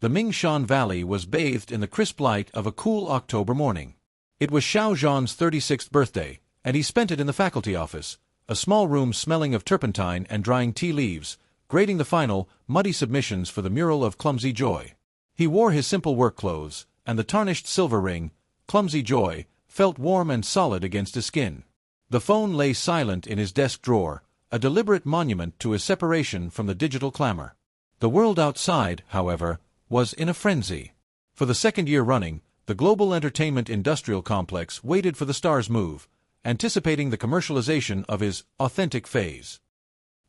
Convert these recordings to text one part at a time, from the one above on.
The Mingshan Valley was bathed in the crisp light of a cool October morning. It was Xiao Zhan's 36th birthday, and he spent it in the faculty office, a small room smelling of turpentine and drying tea leaves, grading the final, muddy submissions for the mural of Clumsy Joy. He wore his simple work clothes, and the tarnished silver ring, Clumsy Joy, felt warm and solid against his skin. The phone lay silent in his desk drawer, a deliberate monument to his separation from the digital clamor. The world outside, however, was in a frenzy. For the second year running, the global entertainment industrial complex waited for the star's move, anticipating the commercialization of his authentic phase.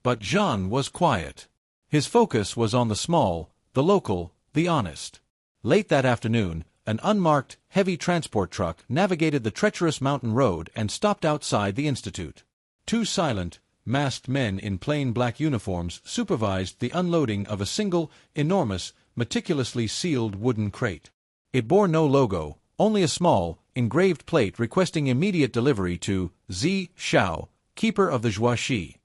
But Zhan was quiet. His focus was on the small, the local, the honest. Late that afternoon, an unmarked, heavy transport truck navigated the treacherous mountain road and stopped outside the institute. Two silent, masked men in plain black uniforms supervised the unloading of a single, enormous, meticulously sealed wooden crate. It bore no logo, only a small, engraved plate requesting immediate delivery to Zi Xiao, keeper of the Zhuaxi.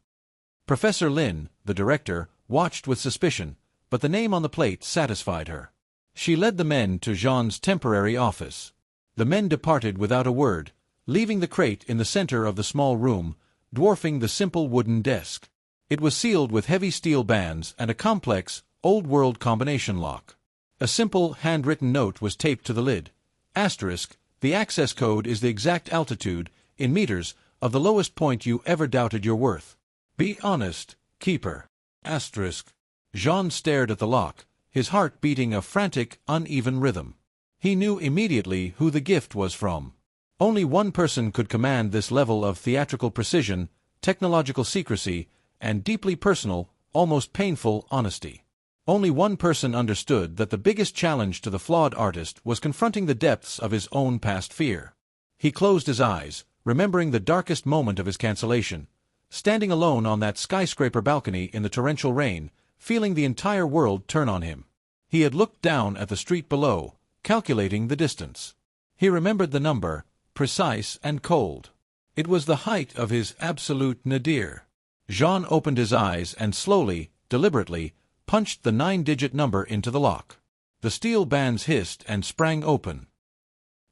Professor Lin, the director, watched with suspicion, but the name on the plate satisfied her. She led the men to Zhan's temporary office. The men departed without a word, leaving the crate in the center of the small room, dwarfing the simple wooden desk. It was sealed with heavy steel bands and a complex, old-world combination lock. A simple, handwritten note was taped to the lid. Asterisk, the access code is the exact altitude, in meters, of the lowest point you ever doubted your worth. Be honest, keeper. Asterisk. Zhan stared at the lock, his heart beating a frantic, uneven rhythm. He knew immediately who the gift was from. Only one person could command this level of theatrical precision, technological secrecy, and deeply personal, almost painful honesty. Only one person understood that the biggest challenge to the flawed artist was confronting the depths of his own past fear. He closed his eyes, remembering the darkest moment of his cancellation, standing alone on that skyscraper balcony in the torrential rain, feeling the entire world turn on him. He had looked down at the street below, calculating the distance. He remembered the number, precise and cold. It was the height of his absolute nadir. Zhan opened his eyes and slowly, deliberately, punched the 9-digit number into the lock. The steel bands hissed and sprang open.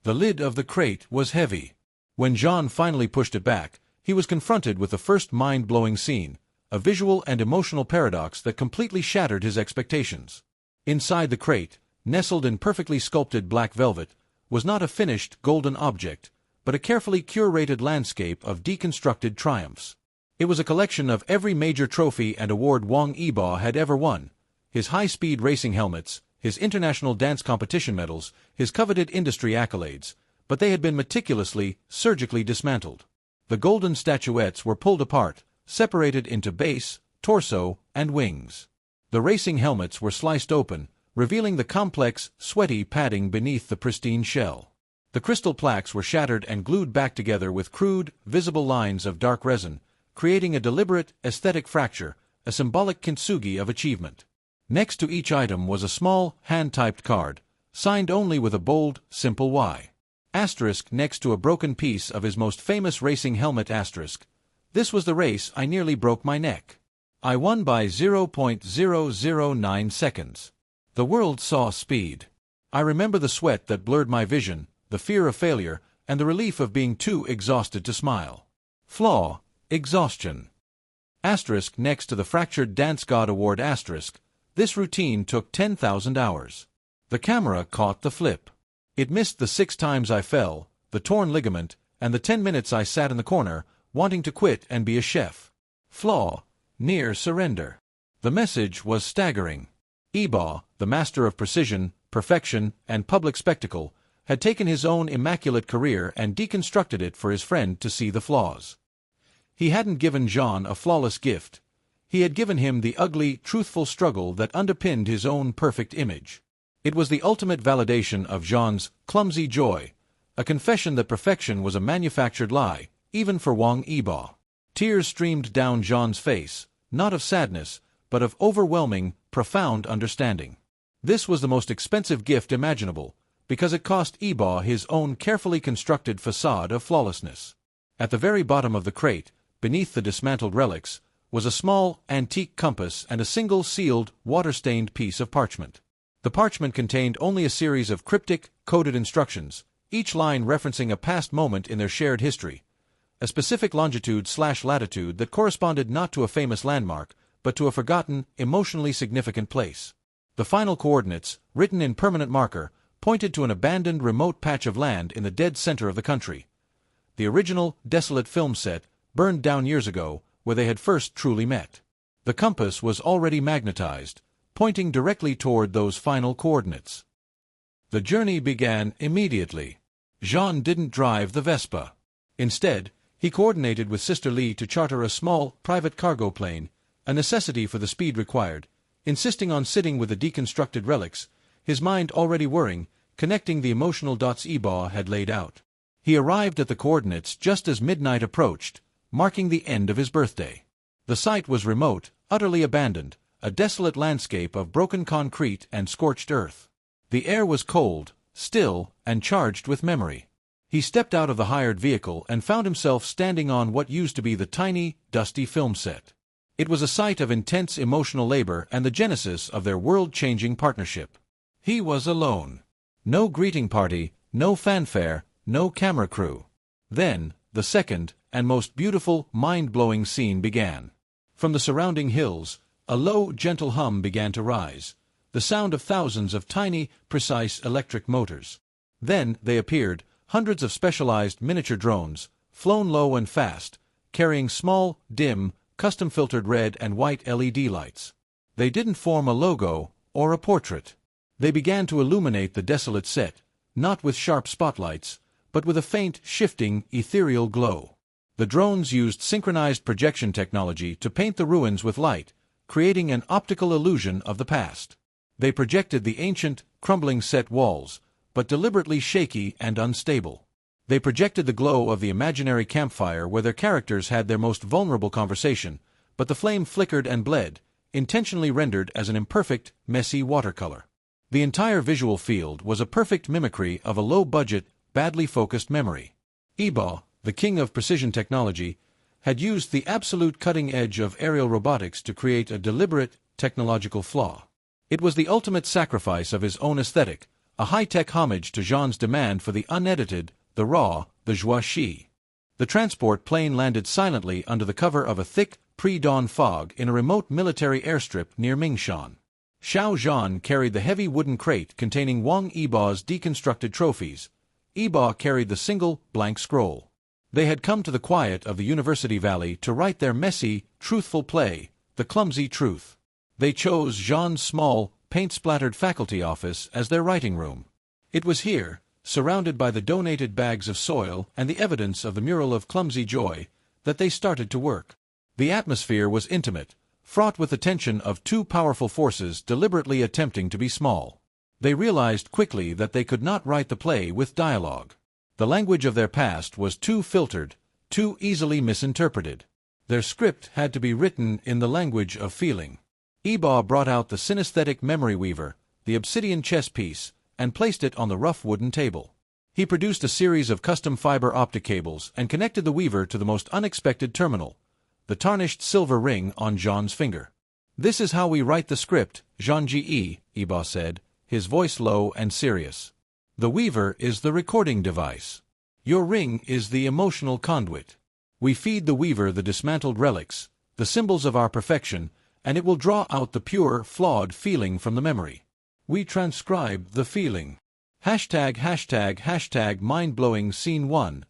The lid of the crate was heavy. When Zhan finally pushed it back, he was confronted with the first mind-blowing scene, a visual and emotional paradox that completely shattered his expectations. Inside the crate, nestled in perfectly sculpted black velvet, was not a finished golden object, but a carefully curated landscape of deconstructed triumphs. It was a collection of every major trophy and award Wang Yibo had ever won, his high-speed racing helmets, his international dance competition medals, his coveted industry accolades, but they had been meticulously, surgically dismantled. The golden statuettes were pulled apart, separated into base, torso, and wings. The racing helmets were sliced open, revealing the complex, sweaty padding beneath the pristine shell. The crystal plaques were shattered and glued back together with crude, visible lines of dark resin, creating a deliberate, aesthetic fracture, a symbolic kintsugi of achievement. Next to each item was a small, hand-typed card, signed only with a bold, simple Y. Asterisk next to a broken piece of his most famous racing helmet asterisk. This was the race I nearly broke my neck. I won by 0.009 seconds. The world saw speed. I remember the sweat that blurred my vision, the fear of failure, and the relief of being too exhausted to smile. Flaw, exhaustion. Asterisk next to the fractured Dance God Award asterisk. This routine took 10,000 hours. The camera caught the flip. It missed the 6 times I fell, the torn ligament, and the 10 minutes I sat in the corner, wanting to quit and be a chef. Flaw, near surrender. The message was staggering. Yibo, the master of precision, perfection, and public spectacle, had taken his own immaculate career and deconstructed it for his friend to see the flaws. He hadn't given Zhan a flawless gift. He had given him the ugly, truthful struggle that underpinned his own perfect image. It was the ultimate validation of Zhan's clumsy joy, a confession that perfection was a manufactured lie, even for Wang Yibo. Tears streamed down Zhan's face, not of sadness, but of overwhelming, profound understanding. This was the most expensive gift imaginable, because it cost Yibo his own carefully constructed facade of flawlessness. At the very bottom of the crate, beneath the dismantled relics, was a small, antique compass and a single sealed, water-stained piece of parchment. The parchment contained only a series of cryptic, coded instructions, each line referencing a past moment in their shared history, a specific longitude/latitude that corresponded not to a famous landmark, but to a forgotten, emotionally significant place. The final coordinates, written in permanent marker, pointed to an abandoned remote patch of land in the dead center of the country. The original, desolate film set, burned down years ago, where they had first truly met. The compass was already magnetized, pointing directly toward those final coordinates. The journey began immediately. Zhan didn't drive the Vespa. Instead, he coordinated with Sister Li to charter a small, private cargo plane, a necessity for the speed required, insisting on sitting with the deconstructed relics, his mind already whirring, connecting the emotional dots Yibo had laid out. He arrived at the coordinates just as midnight approached, marking the end of his birthday. The site was remote, utterly abandoned, a desolate landscape of broken concrete and scorched earth. The air was cold, still, and charged with memory. He stepped out of the hired vehicle and found himself standing on what used to be the tiny, dusty film set. It was a site of intense emotional labor and the genesis of their world-changing partnership. He was alone. No greeting party, no fanfare, no camera crew. Then, the second, and most beautiful, mind-blowing scene began. From the surrounding hills, a low, gentle hum began to rise, the sound of thousands of tiny, precise electric motors. Then they appeared, hundreds of specialized miniature drones, flown low and fast, carrying small, dim, custom-filtered red and white LED lights. They didn't form a logo or a portrait. They began to illuminate the desolate set, not with sharp spotlights, but with a faint, shifting, ethereal glow. The drones used synchronized projection technology to paint the ruins with light, creating an optical illusion of the past. They projected the ancient, crumbling set walls, but deliberately shaky and unstable. They projected the glow of the imaginary campfire where their characters had their most vulnerable conversation, but the flame flickered and bled, intentionally rendered as an imperfect, messy watercolor. The entire visual field was a perfect mimicry of a low-budget, badly focused memory. Yibo, the king of precision technology, had used the absolute cutting edge of aerial robotics to create a deliberate, technological flaw. It was the ultimate sacrifice of his own aesthetic, a high-tech homage to Zhan's demand for the unedited, the raw, the zhuaxi. The transport plane landed silently under the cover of a thick, pre-dawn fog in a remote military airstrip near Mingshan. Xiao Zhan carried the heavy wooden crate containing Wang Yibo's deconstructed trophies. Yibo carried the single, blank scroll. They had come to the quiet of the University Valley to write their messy, truthful play, The Clumsy Truth. They chose Zhan's small, paint-splattered faculty office as their writing room. It was here, surrounded by the donated bags of soil and the evidence of the mural of clumsy joy, that they started to work. The atmosphere was intimate, fraught with the tension of two powerful forces deliberately attempting to be small. They realized quickly that they could not write the play with dialogue. The language of their past was too filtered, too easily misinterpreted. Their script had to be written in the language of feeling. Yibo brought out the synesthetic memory weaver, the obsidian chess piece, and placed it on the rough wooden table. He produced a series of custom fiber optic cables and connected the weaver to the most unexpected terminal, the tarnished silver ring on Zhan's finger. "This is how we write the script, Zhan Ji," Yibo said, his voice low and serious. "The weaver is the recording device. Your ring is the emotional conduit. We feed the weaver the dismantled relics, the symbols of our perfection, and it will draw out the pure, flawed feeling from the memory. We transcribe the feeling." #### mind-blowing scene 1.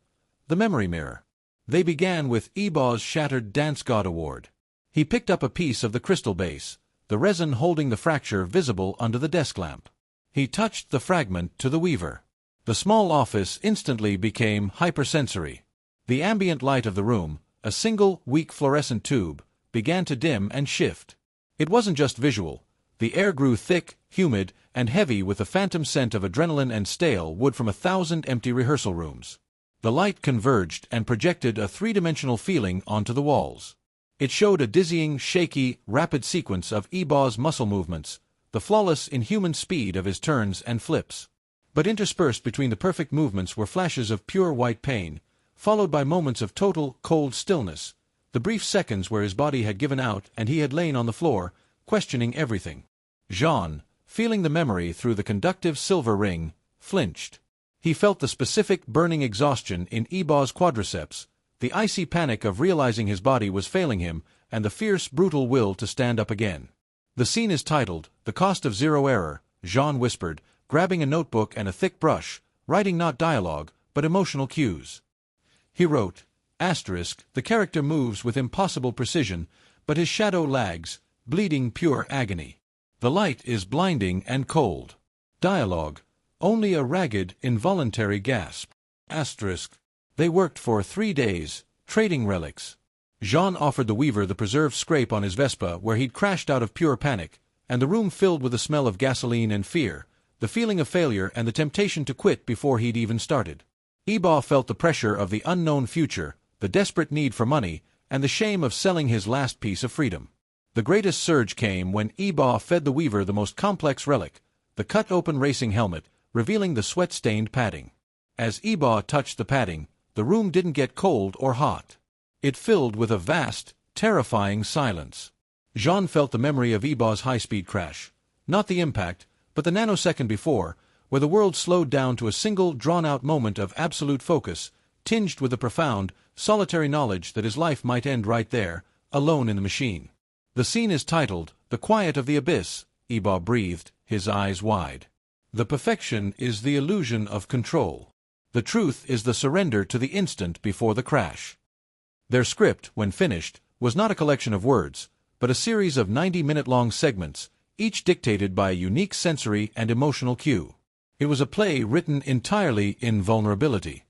The Memory Mirror. They began with Yibo's shattered Dance God Award. He picked up a piece of the crystal base, the resin holding the fracture visible under the desk lamp. He touched the fragment to the weaver. The small office instantly became hypersensory. The ambient light of the room, a single, weak fluorescent tube, began to dim and shift. It wasn't just visual. The air grew thick, humid, and heavy with the phantom scent of adrenaline and stale wood from 1,000 empty rehearsal rooms. The light converged and projected a three-dimensional feeling onto the walls. It showed a dizzying, shaky, rapid sequence of Yibo's muscle movements, the flawless, inhuman speed of his turns and flips. But interspersed between the perfect movements were flashes of pure white pain, followed by moments of total, cold stillness, the brief seconds where his body had given out and he had lain on the floor, questioning everything. Zhan, feeling the memory through the conductive silver ring, flinched. He felt the specific burning exhaustion in Yibo's quadriceps, the icy panic of realizing his body was failing him, and the fierce, brutal will to stand up again. The scene is titled, "The Cost of Zero Error," Zhan whispered, grabbing a notebook and a thick brush, writing not dialogue, but emotional cues. He wrote, "The character moves with impossible precision, but his shadow lags, bleeding pure agony. The light is blinding and cold. Dialogue, only a ragged, involuntary gasp. They worked for 3 days, trading relics." Zhan offered the weaver the preserved scrape on his Vespa where he'd crashed out of pure panic, and the room filled with the smell of gasoline and fear, the feeling of failure and the temptation to quit before he'd even started. Yibo felt the pressure of the unknown future, the desperate need for money, and the shame of selling his last piece of freedom. The greatest surge came when Yibo fed the weaver the most complex relic, the cut-open racing helmet, revealing the sweat-stained padding. As Yibo touched the padding, the room didn't get cold or hot. It filled with a vast, terrifying silence. Zhan felt the memory of Yibo's high-speed crash. Not the impact, but the nanosecond before, where the world slowed down to a single drawn-out moment of absolute focus, tinged with the profound, solitary knowledge that his life might end right there, alone in the machine. The scene is titled, "The Quiet of the Abyss," Yibo breathed, his eyes wide. "The perfection is the illusion of control. The truth is the surrender to the instant before the crash." Their script, when finished, was not a collection of words, but a series of 90-minute-long segments, each dictated by a unique sensory and emotional cue. It was a play written entirely in vulnerability.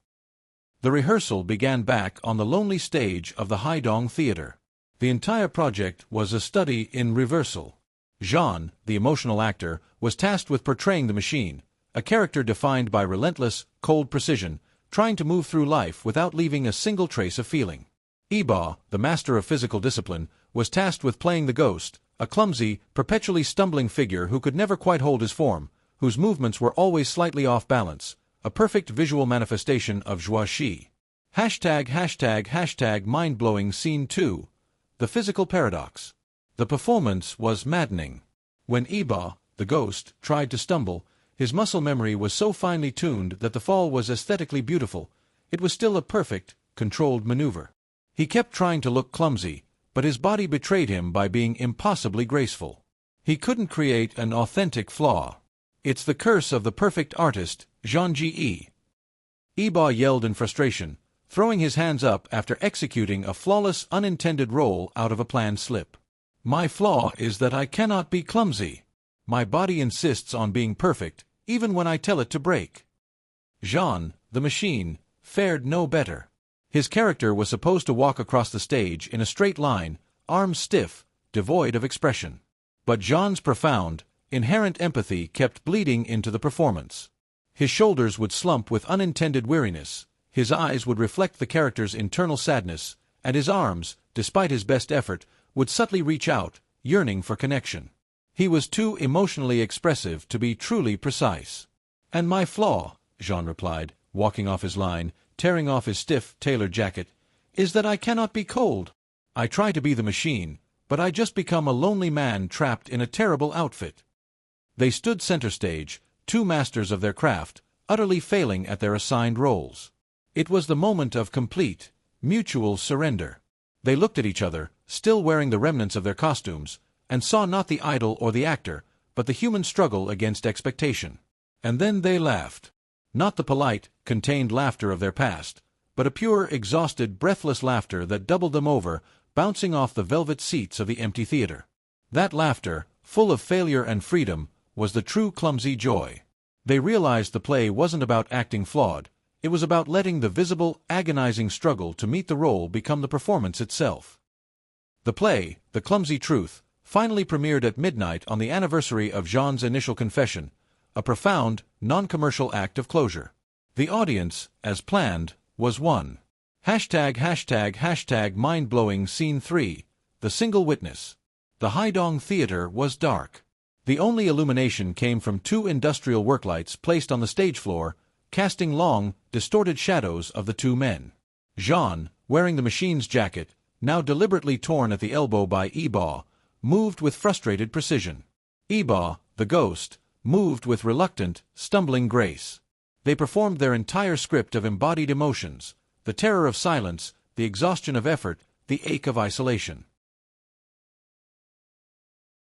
The rehearsal began back on the lonely stage of the Haidong Theater. The entire project was a study in reversal. Zhan, the emotional actor, was tasked with portraying the machine, a character defined by relentless, cold precision, trying to move through life without leaving a single trace of feeling. Yibo, the master of physical discipline, was tasked with playing the ghost, a clumsy, perpetually stumbling figure who could never quite hold his form, whose movements were always slightly off balance, a perfect visual manifestation of joie. #mind-blowing scene 2. The physical paradox. The performance was maddening. When Yibo, the ghost, tried to stumble, his muscle memory was so finely tuned that the fall was aesthetically beautiful. It was still a perfect, controlled maneuver. He kept trying to look clumsy, but his body betrayed him by being impossibly graceful. He couldn't create an authentic flaw. "It's the curse of the perfect artist, Zhan Ji." Yibo yelled in frustration, throwing his hands up after executing a flawless, unintended roll out of a planned slip. "My flaw is that I cannot be clumsy. My body insists on being perfect, even when I tell it to break." Zhan, the machine, fared no better. His character was supposed to walk across the stage in a straight line, arms stiff, devoid of expression. But Zhan's profound, inherent empathy kept bleeding into the performance. His shoulders would slump with unintended weariness, his eyes would reflect the character's internal sadness, and his arms, despite his best effort, would subtly reach out, yearning for connection. He was too emotionally expressive to be truly precise. "And my flaw," Zhan replied, walking off his line, tearing off his stiff, tailored jacket, "is that I cannot be cold. I try to be the machine, but I just become a lonely man trapped in a terrible outfit." They stood center stage, two masters of their craft, utterly failing at their assigned roles. It was the moment of complete, mutual surrender. They looked at each other, still wearing the remnants of their costumes, and saw not the idol or the actor, but the human struggle against expectation. And then they laughed. Not the polite, contained laughter of their past, but a pure, exhausted, breathless laughter that doubled them over, bouncing off the velvet seats of the empty theater. That laughter, full of failure and freedom, was the true clumsy joy. They realized the play wasn't about acting flawed, it was about letting the visible, agonizing struggle to meet the role become the performance itself. The play, The Clumsy Truth, finally premiered at midnight on the anniversary of Zhan's initial confession, a profound, non-commercial act of closure. The audience, as planned, was one. #mind-blowing scene 3. The single witness. The Haidong Theater was dark. The only illumination came from two industrial worklights placed on the stage floor, casting long, distorted shadows of the two men. Zhan, wearing the machine's jacket, now deliberately torn at the elbow by Yibo, moved with frustrated precision. Yibo, the ghost, moved with reluctant, stumbling grace. They performed their entire script of embodied emotions, the terror of silence, the exhaustion of effort, the ache of isolation.